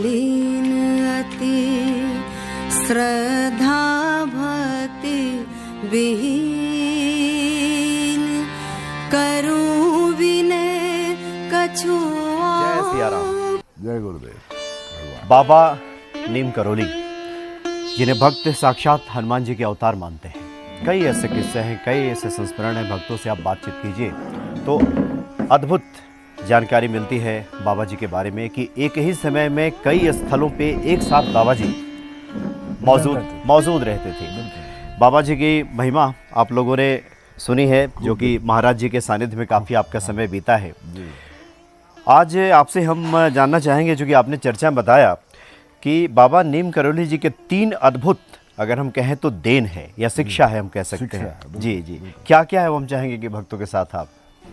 मलिन अति श्रद्धा भक्ति विहीन, करूं विनय कछु। जय सिया राम। जय गुरुदेव। बाबा नीम करोली जिन्हें भक्त साक्षात हनुमान जी के अवतार मानते हैं, कई ऐसे किस्से हैं, कई ऐसे संस्मरण हैं, भक्तों से आप बातचीत कीजिए तो अद्भुत जानकारी मिलती है बाबा जी के बारे में कि एक ही समय में कई स्थलों पे एक साथ बाबा जी मौजूद रहते थे। बाबा जी की महिमा आप लोगों ने सुनी है, जो कि महाराज जी के सानिध्य में काफ़ी आपका समय बीता है। आज आपसे हम जानना चाहेंगे, जो कि आपने चर्चा में बताया कि बाबा नीम करोली जी के 3 अद्भुत, अगर हम कहें तो देन है या शिक्षा है, हम कह सकते हैं। जी जी, क्या क्या है वो हम चाहेंगे कि भक्तों के साथ आप।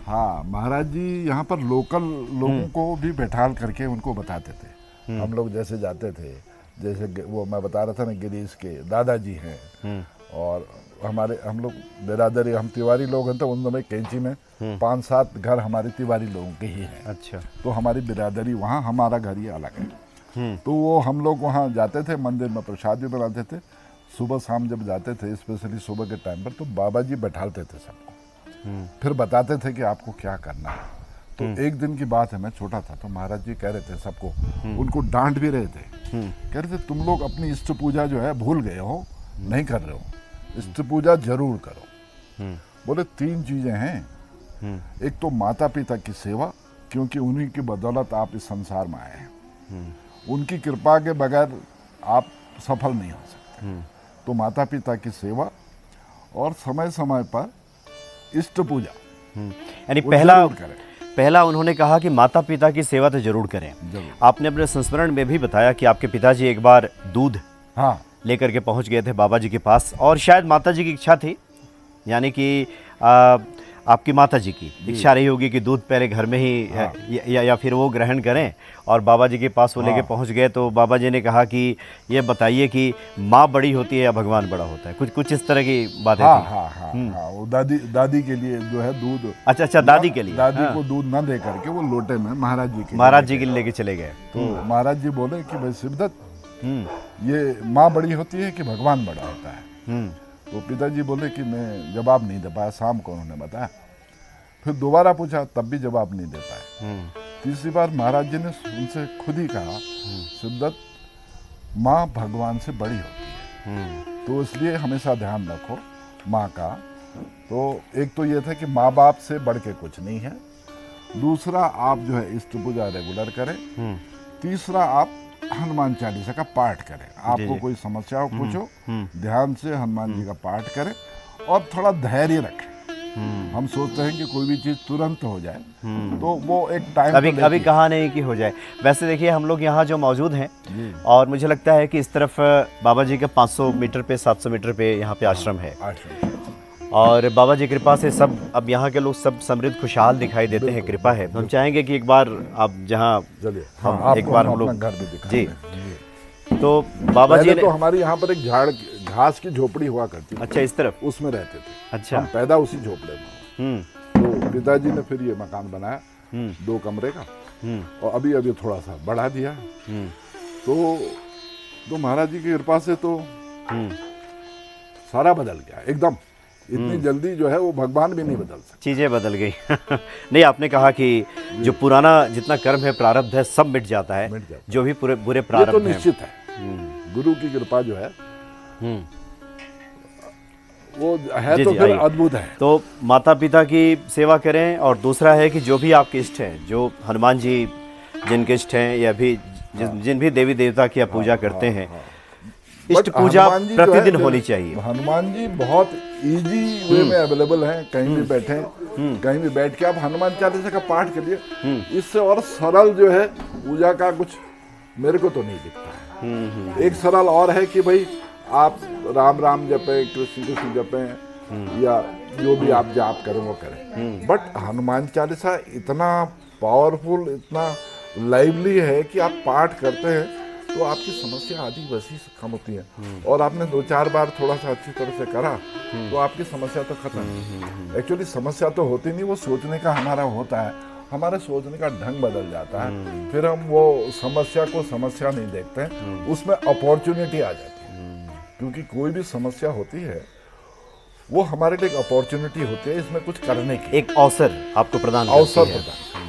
हाँ, महाराज जी यहाँ पर लोकल लोगों को भी बैठाल करके उनको बताते थे। हम लोग जैसे जाते थे, जैसे वो मैं बता रहा था ना, गिरीश के दादाजी हैं और हम लोग बिरादरी, हम तिवारी लोग हैं, तो उन दोनों कैंची में 5-7 घर हमारे तिवारी लोगों के ही हैं। अच्छा। तो हमारी बिरादरी वहाँ, हमारा घर ये अलग है। तो वो हम लोग वहाँ जाते थे, मंदिर में प्रसाद भी बनाते थे। सुबह शाम जब जाते थे, स्पेशली सुबह के टाइम पर, तो बाबा जी बैठालते थे सबको, फिर बताते थे कि आपको क्या करना है। तो एक दिन की बात है, मैं छोटा था, तो महाराज जी कह रहे थे सबको, उनको डांट भी रहे थे, कह रहे थे तुम लोग अपनी इष्ट पूजा जो है भूल गए हो, नहीं कर रहे हो, इष्ट पूजा जरूर करो। बोले 3 चीजें हैं, एक तो माता पिता की सेवा, क्योंकि उन्हीं की बदौलत आप इस संसार में आए हैं, उनकी कृपा के बगैर आप सफल नहीं हो सकते। तो माता पिता की सेवा और समय समय पर इष्ट पूजा, यानी पहला उन्होंने कहा कि माता पिता की सेवा तो जरूर करें। आपने अपने संस्मरण में भी बताया कि आपके पिताजी एक बार दूध लेकर के पहुंच गए थे बाबा जी के पास, और शायद माता जी की इच्छा थी, यानी कि आपकी माता जी की इच्छा रही होगी कि दूध पहले घर में ही या फिर वो ग्रहण करें, और बाबा जी के पास वो लेके पहुंच गए। तो बाबा जी ने कहा कि ये बताइए कि माँ बड़ी होती है या भगवान बड़ा होता है, कुछ इस तरह की बातें थी। हाँ, वो दादी के लिए जो है दूध। अच्छा, दादी के लिए, दादी को दूध न दे करके वो लोटे में महाराज जी के लिए लेके चले गए। तो महाराज जी बोले कि भाई शिवदत्त, ये माँ बड़ी होती है कि भगवान बड़ा होता है? तो पिताजी बोले कि मैं जवाब नहीं दे पाया, शाम को उन्होंने बताया। फिर दोबारा पूछा, तब भी जवाब नहीं दे पाए। तीसरी बार महाराज जी ने उनसे खुद ही कहा, शिवदत्त, माँ भगवान से बड़ी होती है, तो इसलिए हमेशा ध्यान रखो माँ का। तो एक तो ये था कि माँ बाप से बढ़ के कुछ नहीं है, दूसरा आप जो है इष्ट पूजा रेगुलर करें, तीसरा आप हनुमान चालीसा का पाठ करें। आपको कोई समस्या हो, पूछो, ध्यान से हनुमान जी का पाठ करें और थोड़ा धैर्य रखें। हम सोचते हैं कि कोई भी चीज़ तुरंत हो जाए, तो वो एक टाइम अभी कहा नहीं कि हो जाए। वैसे देखिए, हम लोग यहाँ जो मौजूद हैं, और मुझे लगता है कि इस तरफ बाबा जी का 500 मीटर पे 700 मीटर पे यहाँ पे आश्रम है, और बाबा जी कृपा से सब, अब यहाँ के लोग सब समृद्ध खुशहाल दिखाई देते हैं, कृपा है। हम चाहेंगे कि एक बार आप जहाँ एक बार हम लोग घर भी जी, तो बाबा जी ने, तो हमारी यहाँ पर एक घास की झोपड़ी हुआ करती थी। अच्छा, इस तरफ उसमें रहते थे। अच्छा, हम पैदा उसी झोपड़े में। तो पिताजी ने फिर ये मकान बनाया 2 कमरे का, और अभी थोड़ा सा बढ़ा दिया। तो महाराज जी की कृपा से तो सारा बदल गया एकदम। इतनी जल्दी जो है वो भगवान भी नहीं बदल सकते, चीजें बदल गई। नहीं, आपने कहा कि जो पुराना जितना कर्म है, प्रारब्ध है, सब मिट जाता है, जो भी बुरे प्रारब्ध तो निश्चित है। गुरु की कृपा जो है वो है, तो फिर अद्भुत है। तो माता पिता की सेवा करें, और दूसरा है कि जो भी आपके इष्ट हैं, जो हनुमान जी जिनके इष्ट हैं, या भी जिन भी देवी देवता की आप पूजा करते हैं, इष्ट पूजा प्रतिदिन होनी चाहिए। हनुमान जी बहुत इजी वे में अवेलेबल हैं, कहीं भी बैठे, कहीं भी बैठ के आप हनुमान चालीसा का पाठ करिए। इससे और सरल जो है पूजा का कुछ मेरे को तो नहीं दिखता है। एक सरल और है कि भाई आप राम राम जपें, कृष्ण कृष्ण जपें, या जो भी आप जाप करें वो करें। बट हनुमान चालीसा इतना पावरफुल, इतना लाइवली है कि आप पाठ करते हैं तो आपकी समस्या आधी वैसी कम होती है, और आपने 2-4 बार थोड़ा सा अच्छी तरह से करा तो आपकी समस्या तो खत्म। एक्चुअली समस्या तो होती नहीं, वो सोचने का हमारा होता है, हमारे सोचने का ढंग बदल जाता है। फिर हम वो समस्या को समस्या नहीं देखते हैं, उसमें अपॉर्चुनिटी आ जाती है। क्योंकि कोई भी समस्या होती है वो हमारे लिए एक अपॉर्चुनिटी होती है, इसमें कुछ करने की, एक अवसर आपको प्रदान करती अवसर है। होता है।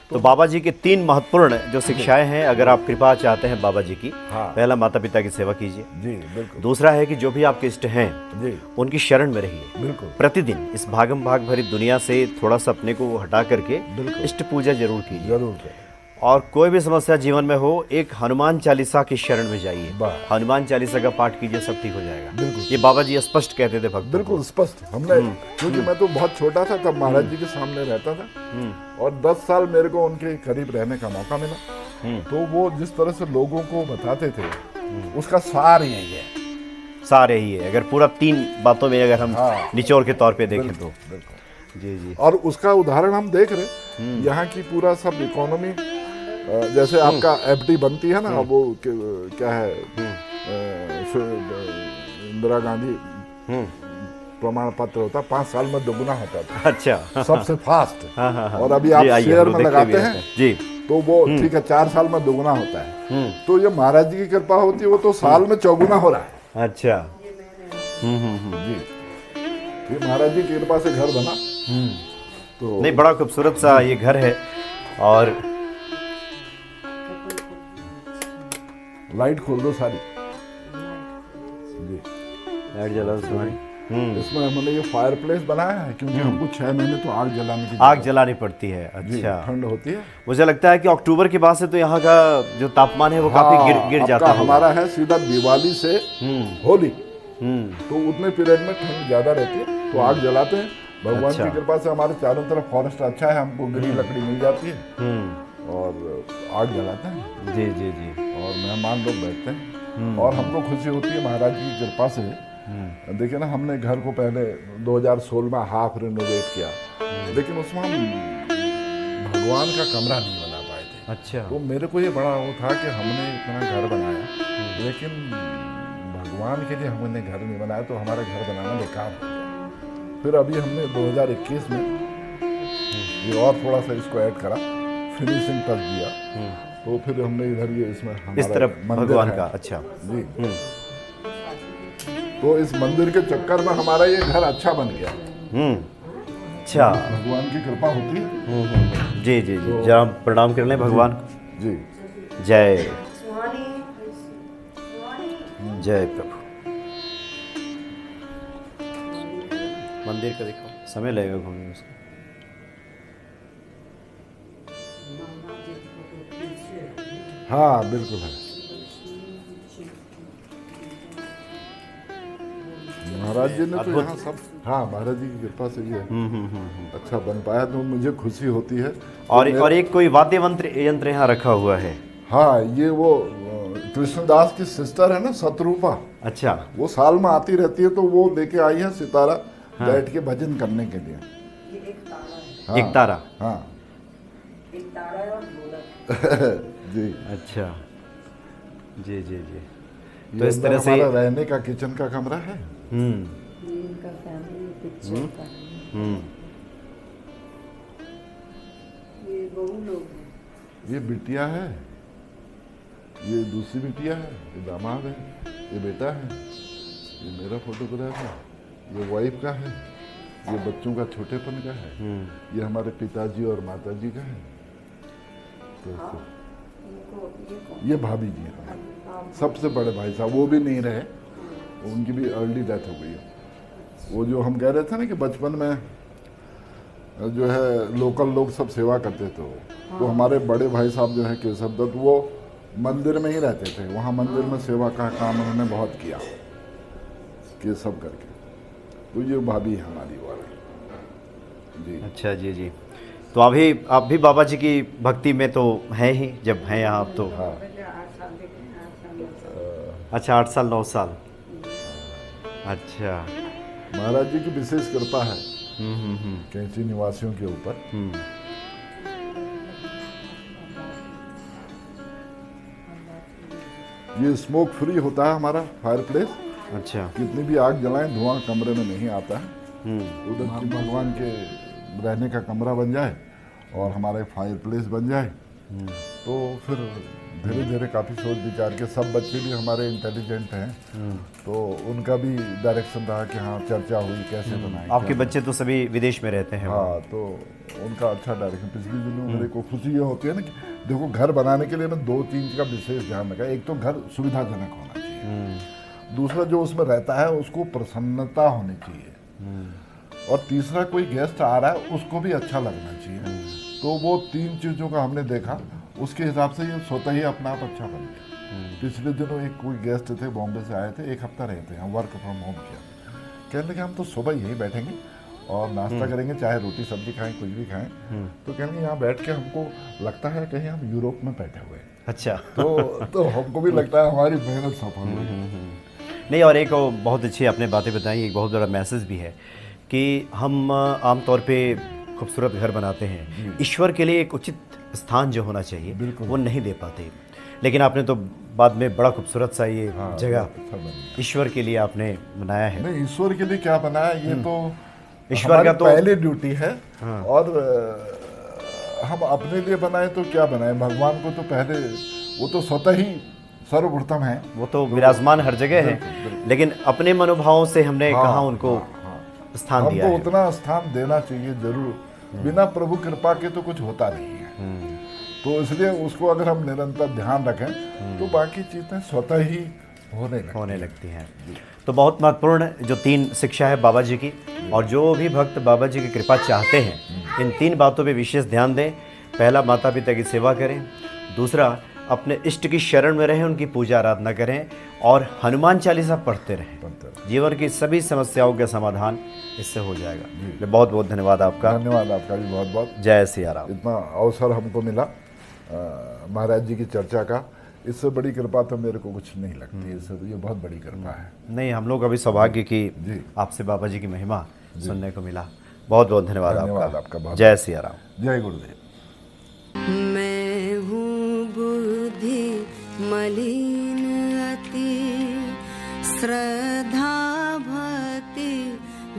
तो बाबा जी की 3 महत्वपूर्ण जो शिक्षाएं हैं, अगर आप कृपा चाहते हैं बाबा जी की, हाँ। पहला माता पिता की सेवा कीजिए। जी बिल्कुल। दूसरा है कि जो भी आपके इष्ट हैं जी उनकी शरण में रहिए। बिल्कुल। प्रतिदिन इस भागम भाग भरी दुनिया से थोड़ा सा अपने को हटा करके बिल्कुल। इष्ट पूजा जरूर कीजिए। जरूर करें। और कोई भी समस्या जीवन में हो, एक हनुमान चालीसा की शरण में जाइए। वाह। हनुमान चालीसा का पाठ कीजिए, सब ठीक हो जाएगा। बिल्कुल। ये बाबा जी स्पष्ट कहते थे भक्त। बिल्कुल स्पष्ट। हमने, क्योंकि मैं तो बहुत छोटा था तब महाराज जी के सामने रहता था, और 10 साल मेरे को उनके करीब रहने का मौका मिला। तो वो जिस तरह से लोगों को बताते थे, उसका सार यही है। सारे ही है, अगर पूरा 3 बातों में अगर हम हाँ। निचोड़ के तौर पे देखें तो। बिल्कुल। जी जी। और उसका उदाहरण हम देख रहे, यहाँ की पूरा सब इकोनॉमी, जैसे आपका एफडी बनती है ना, वो क्या है, इंदिरा गांधी प्रमाण पत्र होता, 5 साल में दोगुना होता था। अच्छा। सबसे फास्ट। हाँ, हाँ, हाँ। और अभी आप जी, आइए, शेयर हम में देखते लगाते भी हैं रहते जी, तो वो ठीक है 4 साल में दोगुना होता है। तो ये महाराज जी की कृपा होती है, वो तो साल में 4 हो रहा है। अच्छा। जी, ये महाराज जी की कृपा से घर बना। तो नहीं, बड़ा खूबसूरत सा ये घर है। और लाइट खोल दो सारी। जी, लाइट जला दो तुम्हारी। इसमें हमने ये फायर प्लेस बनाया है, क्योंकि हमको 6 महीने तो आग जलाने की आग जलानी पड़ती है। जी, अच्छा। ठंड होती है। मुझे लगता है कि अक्टूबर के बाद से तो यहाँ का जो तापमान है वो काफी गिर जाता आपका है। हमारा है सीधा दिवाली से होली, तो उतने पीरियड में ठंड ज्यादा रहती है, तो आग जलाते हैं। भगवान अच्छा। की कृपा से हमारे चारों तरफ फॉरेस्ट अच्छा है, हमको गिरी लकड़ी मिल जाती है, और आग जलाते हैं। जी जी जी। और मेहमान लोग बैठते हैं, और हमको खुशी होती है महाराज की कृपा से। देखिए ना, हमने घर को पहले 2016 में हाफ रिनोवेट किया, लेकिन उसमें हम भगवान का कमरा नहीं बना पाए थे। अच्छा। तो मेरे को ये बड़ा वो था कि हमने इतना घर बनाया, लेकिन भगवान के लिए हमने घर नहीं बनाया, तो हमारा घर बनाना बेकार हो गया। फिर अभी हमने 2021 में ये और थोड़ा सा इसको ऐड करा, फिनिशिंग टच दिया, तो फिर हमने इधर ये इसमें इस तरफ भगवान का। अच्छा जी। तो इस मंदिर के चक्कर में हमारा ये घर अच्छा बन गया। अच्छा। भगवान की कृपा होती है। जी जी जी। जरा प्रणाम कर लें भगवान को। जी। जय जय प्रभु। मंदिर का देखो, समय लगेगा घूमने में उसको। हाँ बिल्कुल है। महाराज जी ने तो यहाँ सब, हाँ महाराज जी की कृपा से ये अच्छा बन पाया, तो मुझे खुशी होती है। और एक कोई वाद्य यंत्र यहाँ रखा हुआ है। हाँ, ये वो कृष्णदास की सिस्टर है ना, शत्रुपा। अच्छा। वो साल में आती रहती है, तो वो लेके आई है सितारा, बैठ के भजन करने के लिए। एक तारा। हाँ। जी। अच्छा। जी जी जी। तो इस तरह से हमारा रहने का किचन का कमरा है। ये बिटिया है, ये दूसरी बिटिया है, ये दामाद है, ये बेटा है, ये मेरा फोटोग्राफ है, ये वाइफ का है, ये बच्चों का छोटेपन का है, ये हमारे पिताजी और माताजी का है, तो ये भाभी जी हैं, सबसे बड़े भाई साहब, वो भी नहीं रहे, उनकी भी अर्ली डेथ हो गई है। वो जो हम कह रहे थे ना कि बचपन में जो है लोकल लोग सब सेवा करते थे, तो हमारे बड़े भाई साहब जो है केशव दत्त, वो मंदिर में ही रहते थे, वहाँ मंदिर में सेवा का काम उन्होंने बहुत किया, केशव करके। तो ये भाभी हमारी वाली जी। अच्छा जी जी। तो अभी आप भी बाबा जी की भक्ति में तो हैं ही, जब हैं यहाँ आप तो। हाँ। अच्छा, 8 साल 9 साल। अच्छा। महाराज जी की विशेष कृपा है कैंची निवासियों के ऊपर। ये स्मोक फ्री होता है हमारा फायर प्लेस। अच्छा। कितनी भी आग जलाएं, धुआं कमरे में नहीं आता है। उधर की भगवान के रहने का कमरा बन जाए, और हमारा एक फायर प्लेस बन जाए, तो फिर धीरे धीरे काफ़ी सोच विचार के, सब बच्चे भी हमारे इंटेलिजेंट हैं, तो उनका भी डायरेक्शन रहा कि हाँ चर्चा हुई कैसे बनाएं। आपके बच्चे तो सभी विदेश में रहते हैं। हाँ, तो उनका अच्छा डायरेक्शन। पिछले दिनों मेरे को खुशी ये होती है ना कि देखो, घर बनाने के लिए मैं 2-3 चीज़ का विशेष ध्यान रखा। एक तो घर सुविधाजनक होना चाहिए, दूसरा जो उसमें रहता है उसको प्रसन्नता होनी चाहिए, और तीसरा कोई गेस्ट आ रहा है उसको भी अच्छा लगना चाहिए। तो वो 3 चीज़ों का हमने देखा, उसके हिसाब से ये स्वतः ही अपना आप अच्छा बन गया। पिछले दिनों एक कोई गेस्ट थे, बॉम्बे से आए थे, 1 हफ्ता रहते हैं, वर्क फ्रॉम होम किया। कहने लगे हम तो सुबह यहीं बैठेंगे और नाश्ता करेंगे, चाहे रोटी सब्जी खाएं, कुछ भी खाएं। तो कहने लगे यहाँ बैठ के हमको लगता है कहीं हम यूरोप में बैठे हुए हैं। अच्छा। तो हमको भी लगता है हमारी मेहनत सफल हुई। नहीं, और एक बहुत अच्छी आपने बातें बताई, एक बहुत बड़ा मैसेज भी है कि हम आमतौर पे खूबसूरत घर बनाते हैं, ईश्वर के लिए एक उचित स्थान जो होना चाहिए वो नहीं दे पाते, लेकिन आपने तो बाद में बड़ा खूबसूरत सा ये जगह ईश्वर के लिए आपने बनाया है। नहीं, ईश्वर के लिए क्या बनाया, ये तो ईश्वर का तो पहली ड्यूटी है। और हम अपने लिए बनाए तो क्या बनाए, भगवान को तो पहले, वो तो स्वतः ही सर्वप्रथम है, वो तो विराजमान हर जगह है, लेकिन अपने मनोभावों से हमने कहाँ उनको स्थान दिया है। हमको उतना स्थान देना चाहिए जरूर, बिना प्रभु कृपा के तो कुछ होता नहीं है। तो इसलिए उसको अगर हम निरंतर ध्यान रखें तो बाकी चीजें स्वतः ही होने लगती हैं। तो बहुत महत्वपूर्ण जो 3 शिक्षा है बाबा जी की, और जो भी भक्त बाबा जी की कृपा चाहते हैं इन 3 बातों पे विशेष ध्यान दें। पहला, माता पिता की सेवा करें, दूसरा, अपने इष्ट की शरण में रहें, उनकी पूजा आराधना करें, और हनुमान चालीसा पढ़ते रहें। जीवन की सभी समस्याओं का समाधान इससे हो जाएगा। बहुत बहुत धन्यवाद आपका। धन्यवाद आपका भी बहुत बहुत। जय सिया राम। इतना अवसर हमको मिला महाराज जी की चर्चा का, इससे बड़ी कृपा तो मेरे को कुछ नहीं लगती। इससे तो ये बहुत बड़ी कृपा है। नहीं, हम लोग अभी सौभाग्य की आपसे बाबा जी की महिमा सुनने को मिला। बहुत बहुत धन्यवाद आपका। जय सिया राम। जय गुरुदेव। मैं हूँ बुद्धि मलिन अति, श्रद्धा भक्ति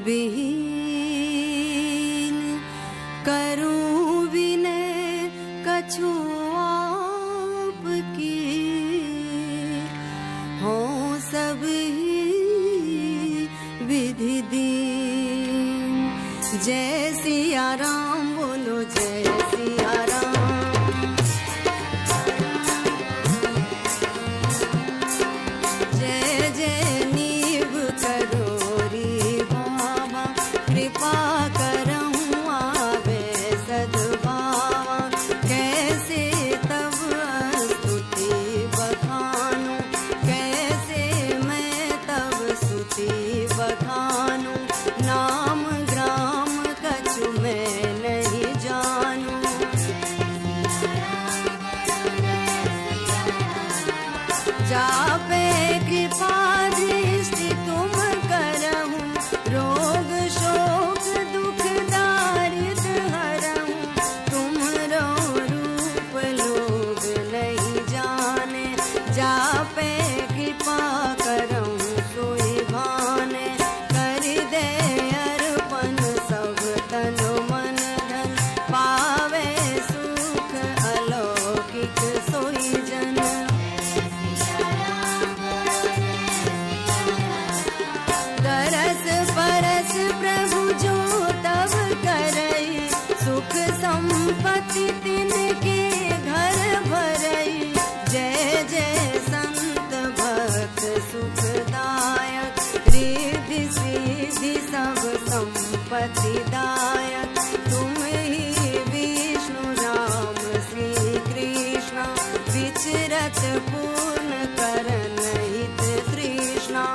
विहीन, करूँ विनय कछु आपकी, हो सब ही विधि दीन। जय सिया राम, बोलो जय सिया राम। जय जय नीव करोरी बाबा, कृपा करहूँ आवे सद्भावा। कैसे तब स्तुति बखानूं, कैसे मैं तब स्तुति बखानूं। नाम ग्राम कछु मैं नहीं जानूं। जापे कृपा दृष्टि तुम करहूँ, रोग शोक दुख दारिद्र हरहूँ। तुम्हारो रूप लोग नहीं जाने, जापे कृपा करहूँ सोई भाने। कर दे अर्पण सब तन मन धन, पावे सुख अलौकिक सोई जन। तरस परस प्रभु जो तब करई, सुख संपत्ति तिनके घर भरई। जय जय संत भक्त सुखदायक, रिद्धि सिद्धि सब संपत्ति दायक। तुम ही विष्णु राम श्री कृष्ण, विचरत पूर्ण करन हित तृष्णा।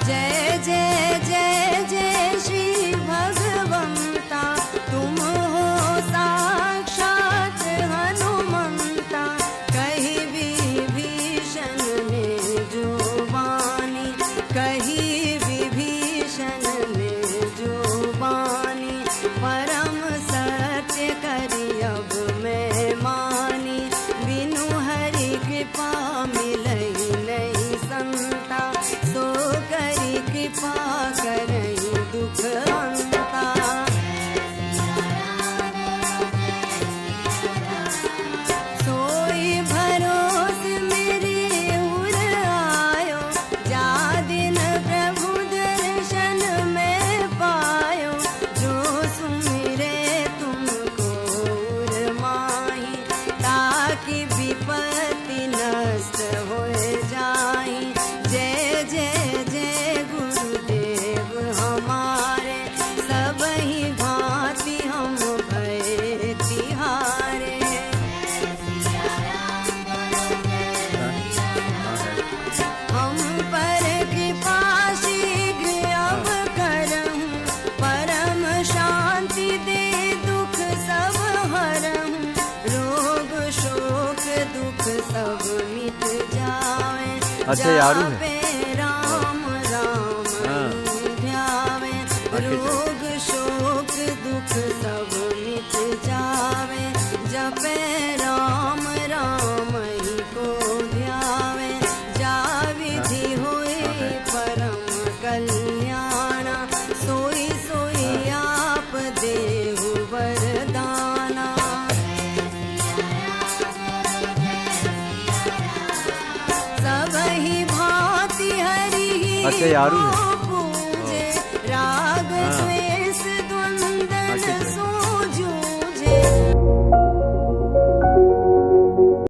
जय जय जय जय श्री भगवंता, तुम हो साक्षात हनुमंता। कहीं विभीषण ने जो वाणी, अच्छा, यारू है। जापे राम राम ध्यावे, रोग शोक दुख सब मिट जावे, जपे राम राम ही को ध्यावे, जा विधि होए परम कल्याणा, सोई सोई आप देहु वरदाना। सबहि भांति हरि अच्छा, यारू है। पूजे, राग द्वे